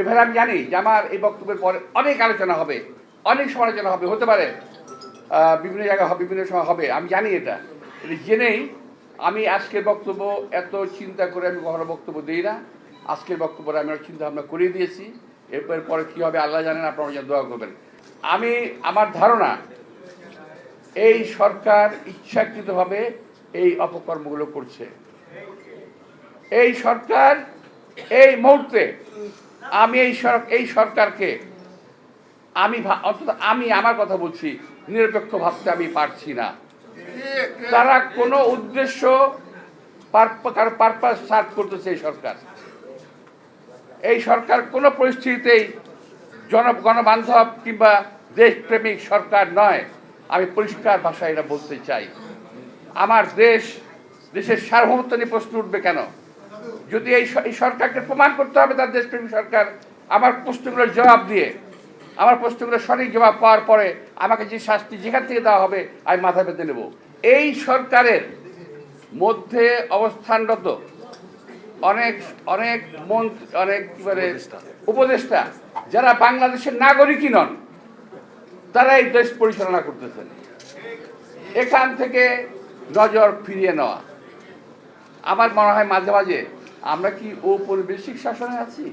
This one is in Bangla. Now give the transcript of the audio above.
ভাই আমি জানি যে আমার এই বক্তব্যের পরে অনেক আলোচনা হবে, অনেক সমালোচনা হবে, হতে পারে বিভিন্ন জায়গায় হবে, বিভিন্ন সময় হবে, আমি জানি এটা জেনেই আমি আজকের বক্তব্য এত চিন্তা করে আমি কখনো বক্তব্য দিই না। আজকের বক্তব্যটা আমি চিন্তা ভাবনা করে দিয়েছি, এরপর পরে কী হবে আল্লাহ জানেন, আপনারা যেন দোয়া করবেন। আমার ধারণা এই সরকার ইচ্ছাকৃতভাবে এই অপকর্মগুলো করছে। এই সরকার এই মুহূর্তে আমি এই সরকারকে অন্তত আমি আমার কথা বলছি, নিরপেক্ষ ভাবতে আমি পারছি না। তারা কোনো উদ্দেশ্য পারপাস সার্ভ করতেছে এই সরকার কোনো পরিস্থিতিতেই গণবান্ধব কিংবা দেশপ্রেমিক সরকার নয়। আমি পরিষ্কার ভাষায় এটা বলতে চাই। আমার দেশের সার্বভৌমত্ব নিয়ে প্রশ্ন উঠবে কেন? যদি এই সরকারকে প্রমাণ করতে হবে তার দেশপ্রেমিক সরকার, আমার প্রশ্নগুলোর জবাব দিয়ে, আমার প্রশ্নগুলোর সঠিক জবাব পাওয়ার পরে আমাকে যে শাস্তি যেখান থেকে দেওয়া হবে আমি মাথা পেতে নেব। এই সরকারের মধ্যে অবস্থানরত অনেক অনেক মন্ত্রী, অনেক উপদেষ্টা যারা বাংলাদেশের নাগরিকই নন, তারা এই দেশ পরিচালনা করতেছেন। এখান থেকে নজর ফিরিয়ে নেওয়া। আমার মনে হয় মাঝে মাঝে আমরা কি ঔপনিবেশিক শাসনে আছি?